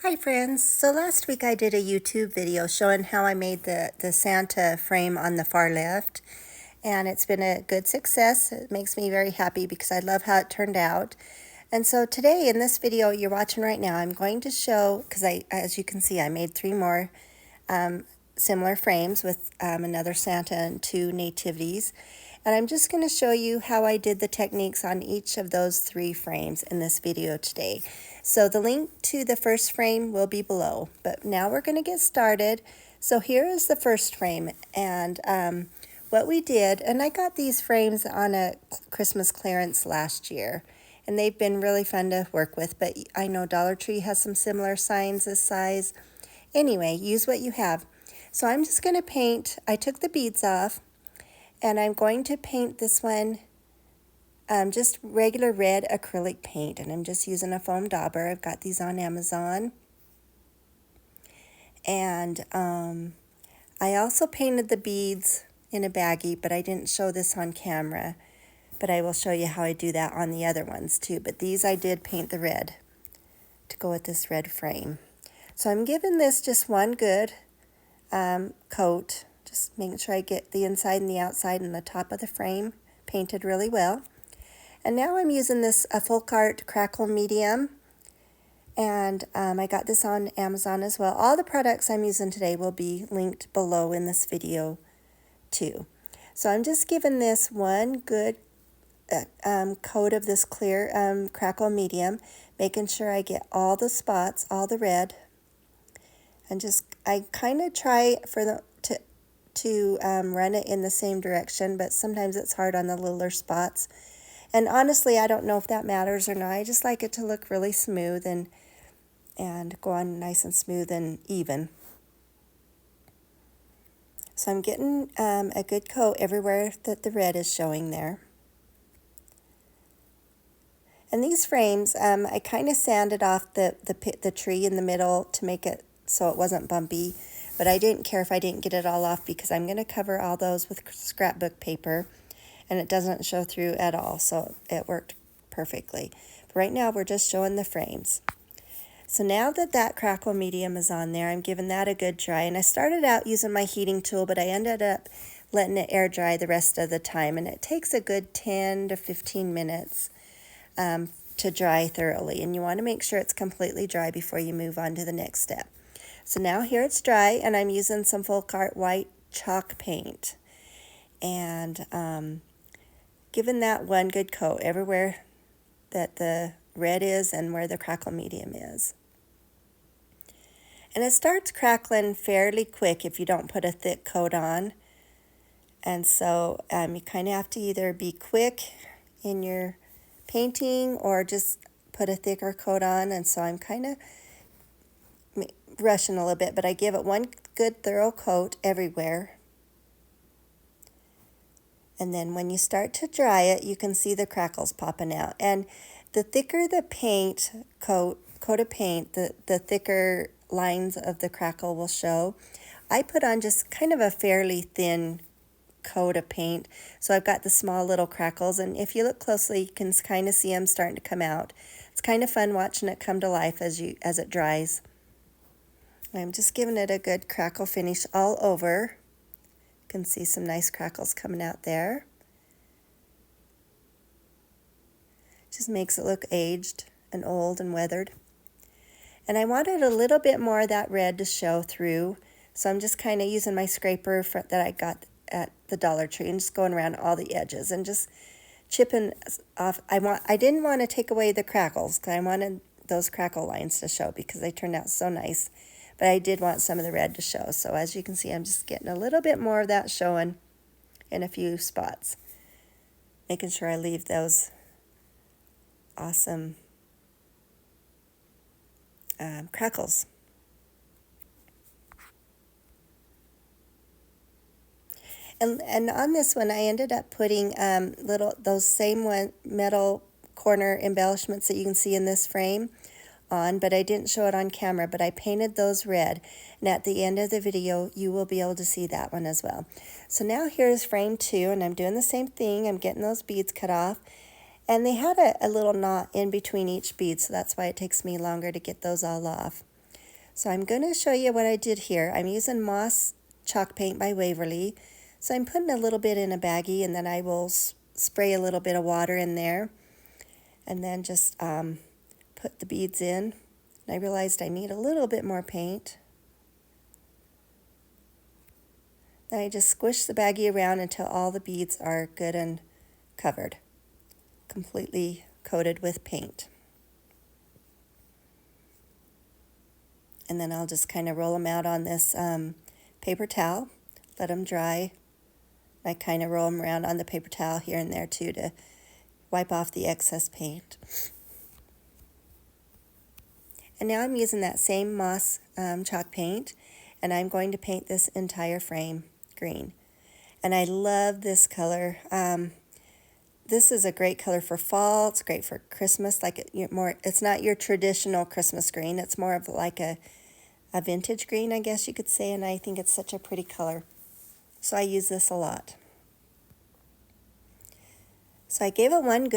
Hi friends, so last week I did a YouTube video showing how I made the Santa frame on the far left, and it's been a good success. It makes me very happy because I love how it turned out. And so today in this video you're watching right now, I'm going to show, because as you can see, I made 3 more similar frames with another Santa and 2 nativities. And I'm just going to show you how I did the techniques on each of those 3 frames in this video today. So the link to the first frame will be below, but now we're going to get started. So here is the first frame, and what we did, and I got these frames on a Christmas clearance last year, and they've been really fun to work with, but I know Dollar Tree has some similar signs this size. Anyway, use what you have. So I'm just going to paint. I took the beads off, and I'm going to paint this one just regular red acrylic paint, and I'm just using a foam dauber. I've got these on Amazon. And I also painted the beads in a baggie, but I didn't show this on camera. But I will show you how I do that on the other ones too. But these I did paint the red to go with this red frame. So I'm giving this just one good coat, just making sure I get the inside and the outside and the top of the frame painted really well. And now I'm using this Full Art Crackle Medium, and I got this on Amazon as well. All the products I'm using today will be linked below in this video too. So I'm just giving this one good coat of this clear Crackle Medium, making sure I get all the spots, all the red, and just I kind of try for to run it in the same direction, but sometimes it's hard on the littler spots. And honestly, I don't know if that matters or not. I just like it to look really smooth and go on nice and smooth and even. So I'm getting a good coat everywhere that the red is showing there. And these frames, I kind of sanded off the tree in the middle to make it so it wasn't bumpy. But I didn't care if I didn't get it all off because I'm going to cover all those with scrapbook paper. And it doesn't show through at all, so it worked perfectly. But right now we're just showing the frames. So now that Crackle Medium is on there, I'm giving that a good dry. And I started out using my heating tool, but I ended up letting it air dry the rest of the time. And it takes a good 10 to 15 minutes to dry thoroughly. And you want to make sure it's completely dry before you move on to the next step. So now here it's dry, and I'm using some Full Art white chalk paint. And giving that one good coat everywhere that the red is and where the Crackle Medium is. And it starts crackling fairly quick if you don't put a thick coat on. And so you kind of have to either be quick in your painting or just put a thicker coat on. And so I'm kind of rushing a little bit, but I give it one good thorough coat everywhere. And then when you start to dry it, you can see the crackles popping out. And the thicker the paint coat of paint, the thicker lines of the crackle will show. I put on just kind of a fairly thin coat of paint, so I've got the small little crackles, and if you look closely, you can kind of see them starting to come out. It's kind of fun watching it come to life as it dries. I'm just giving it a good crackle finish all over. You can see some nice crackles coming out there. Just makes it look aged and old and weathered. And I wanted a little bit more of that red to show through, so I'm just kind of using my scraper that I got at the Dollar Tree and just going around all the edges and just chipping off. I didn't want to take away the crackles because I wanted those crackle lines to show because they turned out so nice. But I did want some of the red to show. So as you can see, I'm just getting a little bit more of that showing in a few spots. Making sure I leave those awesome crackles. And on this one, I ended up putting those same metal corner embellishments that you can see in this frame on, but I didn't show it on camera, but I painted those red. And at the end of the video, you will be able to see that one as well. So now here's frame 2, and I'm doing the same thing. I'm getting those beads cut off. And they had a little knot in between each bead, so that's why it takes me longer to get those all off. So I'm going to show you what I did here. I'm using Moss Chalk Paint by Waverly. So I'm putting a little bit in a baggie, and then I will spray a little bit of water in there, and then just put the beads in. And I realized I need a little bit more paint. Then I just squish the baggie around until all the beads are good and covered, completely coated with paint. And then I'll just kind of roll them out on this paper towel, let them dry. I kind of roll them around on the paper towel here and there too to wipe off the excess paint. And now I'm using that same Moss chalk paint, and I'm going to paint this entire frame green. And I love this color. This is a great color for fall. It's great for Christmas. It's not your traditional Christmas green. It's more of like a vintage green, I guess you could say, and I think it's such a pretty color. So I use this a lot. So I gave it one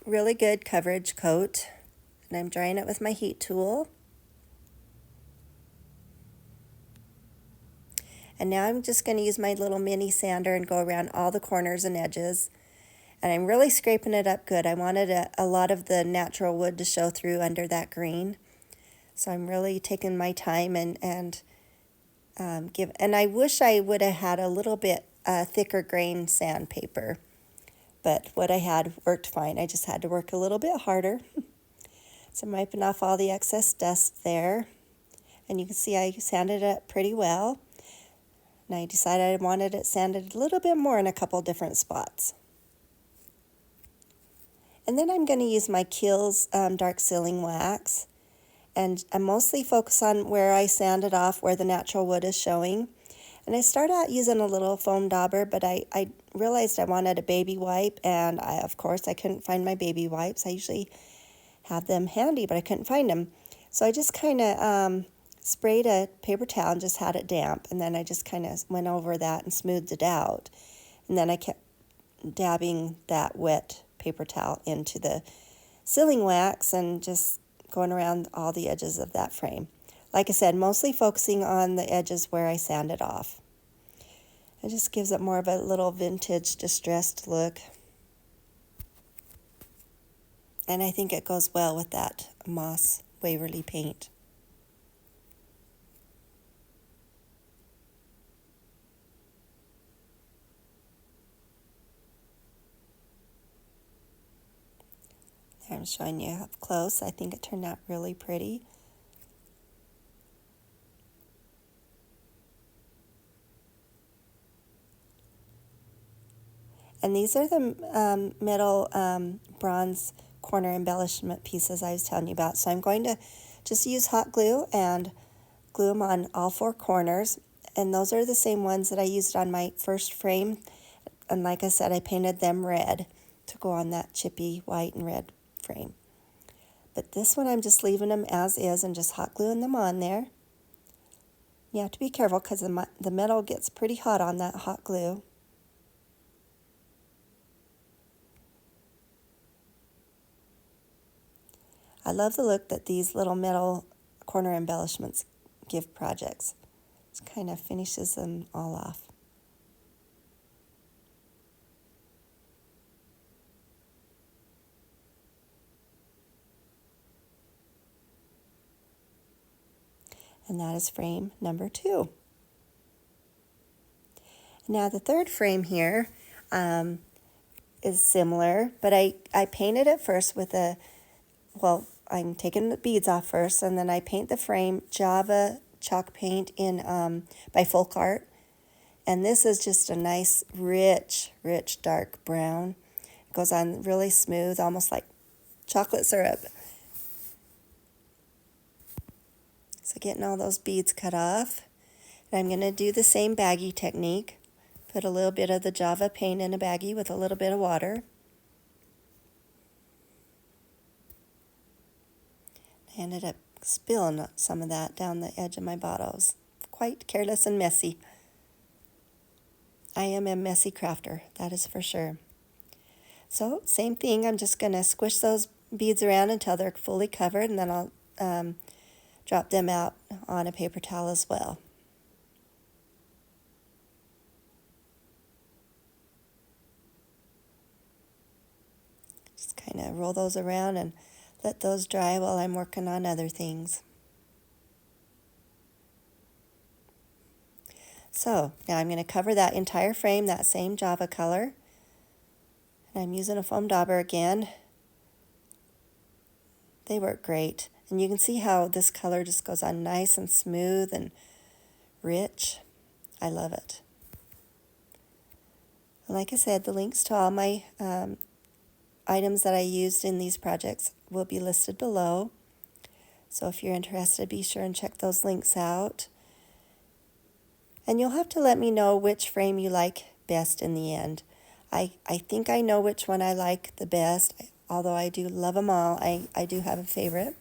really good coverage coat, and I'm drying it with my heat tool. And now I'm just going to use my little mini sander and go around all the corners and edges. And I'm really scraping it up good. I wanted a lot of the natural wood to show through under that green. So I'm really taking my time and I wish I would have had a little bit thicker grain sandpaper. But what I had worked fine. I just had to work a little bit harder. So I'm wiping off all the excess dust there. And you can see I sanded it up pretty well. And I decided I wanted it sanded a little bit more in a couple different spots. And then I'm going to use my Kiehl's dark sealing wax. And I mostly focus on where I sanded off, where the natural wood is showing. And I started out using a little foam dauber, but I realized I wanted a baby wipe, and of course I couldn't find my baby wipes. I usually have them handy, but I couldn't find them. So I just kind of sprayed a paper towel and just had it damp, and then I just kind of went over that and smoothed it out. And then I kept dabbing that wet paper towel into the sealing wax and just going around all the edges of that frame. Like I said, mostly focusing on the edges where I sanded off. It just gives it more of a little vintage distressed look. And I think it goes well with that Moss Waverly paint. There, I'm showing you up close. I think it turned out really pretty. And these are the middle bronze corner embellishment pieces I was telling you about. So I'm going to just use hot glue and glue them on all four corners. And those are the same ones that I used on my first frame. And like I said, I painted them red to go on that chippy white and red frame. But this one I'm just leaving them as is and just hot gluing them on there. You have to be careful because the metal gets pretty hot on that hot glue. I love the look that these little metal corner embellishments give projects. It kind of finishes them all off. And that is frame number 2. Now the third frame here is similar, but I painted it first with I'm taking the beads off first, and then I paint the frame Java chalk paint in by Folk Art. And this is just a nice, rich dark brown. It goes on really smooth, almost like chocolate syrup. So getting all those beads cut off. And I'm going to do the same baggie technique. Put a little bit of the Java paint in a baggie with a little bit of water. I ended up spilling some of that down the edge of my bottles. Quite careless and messy. I am a messy crafter, that is for sure. So same thing, I'm just going to squish those beads around until they're fully covered, and then I'll drop them out on a paper towel as well. Just kind of roll those around and let those dry while I'm working on other things. So now I'm going to cover that entire frame, that same Java color. And I'm using a foam dauber again. They work great. And you can see how this color just goes on nice and smooth and rich. I love it. And like I said, the links to all my items that I used in these projects will be listed below. So if you're interested, be sure and check those links out. And you'll have to let me know which frame you like best in the end. I think I know which one I like the best. Although I do love them all, I do have a favorite.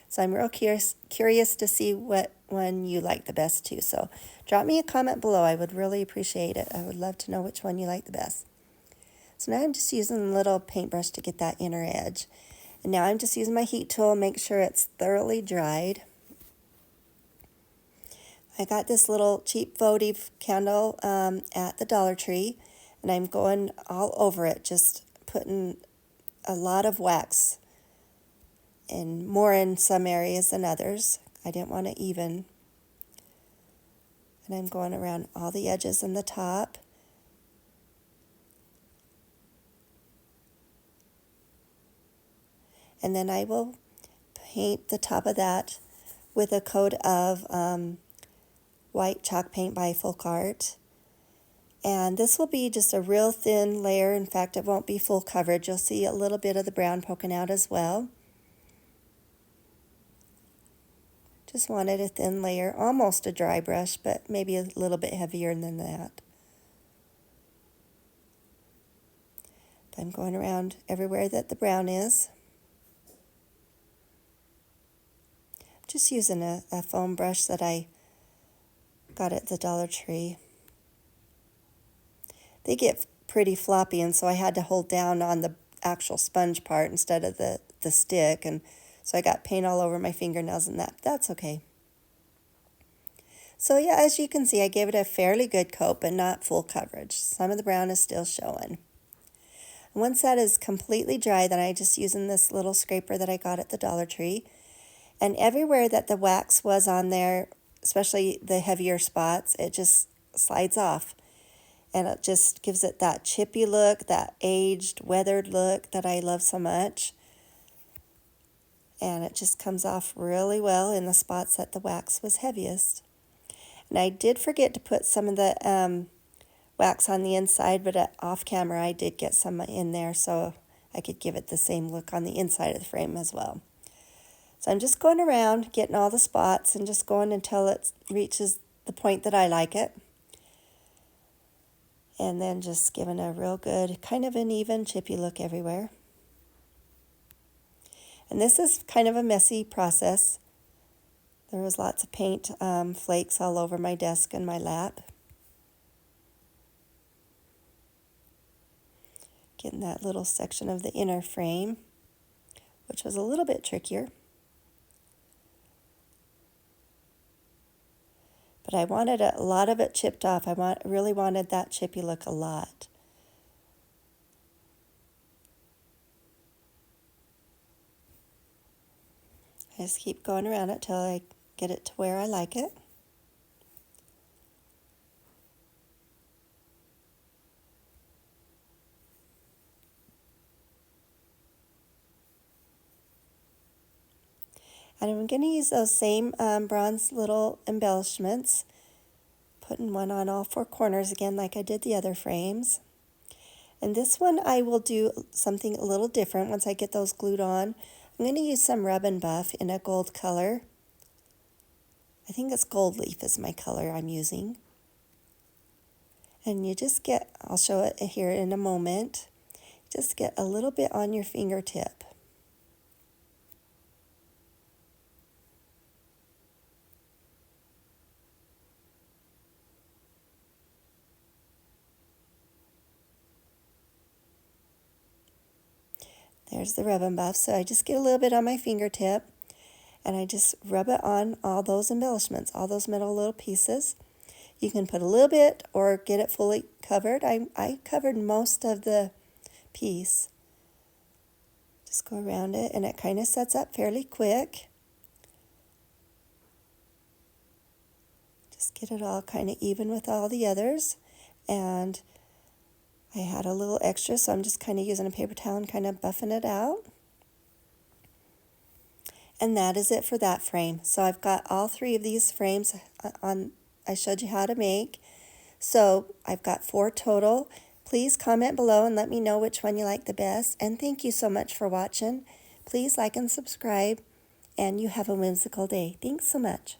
So I'm real curious to see what one you like the best too. So drop me a comment below. I would really appreciate it. I would love to know which one you like the best. So now I'm just using a little paintbrush to get that inner edge. And now I'm just using my heat tool, make sure it's thoroughly dried. I got this little cheap votive candle at the Dollar Tree, and I'm going all over it, just putting a lot of wax, and more in some areas than others. I didn't want to even. And I'm going around all the edges and the top. And then I will paint the top of that with a coat of white chalk paint by Folk Art. And this will be just a real thin layer. In fact, it won't be full coverage. You'll see a little bit of the brown poking out as well. Just wanted a thin layer, almost a dry brush, but maybe a little bit heavier than that. I'm going around everywhere that the brown is. Just using a foam brush that I got at the Dollar Tree. They get pretty floppy, and so I had to hold down on the actual sponge part instead of the stick, and so I got paint all over my fingernails, and that's okay. So yeah, as you can see, I gave it a fairly good coat, but not full coverage. Some of the brown is still showing. Once that is completely dry, then I just using this little scraper that I got at the Dollar Tree. And everywhere that the wax was on there, especially the heavier spots, it just slides off. And it just gives it that chippy look, that aged, weathered look that I love so much. And it just comes off really well in the spots that the wax was heaviest. And I did forget to put some of the wax on the inside, but off camera I did get some in there so I could give it the same look on the inside of the frame as well. So I'm just going around getting all the spots and just going until it reaches the point that I like it. And then just giving a real good, kind of an even chippy look everywhere. And this is kind of a messy process. There was lots of paint flakes all over my desk and my lap. Getting that little section of the inner frame, which was a little bit trickier. But I wanted a lot of it chipped off. I really wanted that chippy look a lot. I just keep going around it till I get it to where I like it. And I'm going to use those same bronze little embellishments, putting one on all four corners again like I did the other frames. And this one I will do something a little different once I get those glued on. I'm going to use some Rub and Buff in a gold color. I think it's Gold Leaf is my color I'm using. And you just get, I'll show it here in a moment, just get a little bit on your fingertip. There's the Rub and Buff, so I just get a little bit on my fingertip. and I just rub it on all those embellishments, all those middle little pieces. You can put a little bit or get it fully covered. I covered most of the piece. Just go around it, and it kind of sets up fairly quick. Just get it all kind of even with all the others. And I had a little extra, so I'm just kind of using a paper towel and kind of buffing it out. And that is it for that frame. So I've got all 3 of these frames on. I showed you how to make. So I've got 4 total. Please comment below and let me know which one you like the best. And thank you so much for watching. Please like and subscribe. And you have a whimsical day. Thanks so much.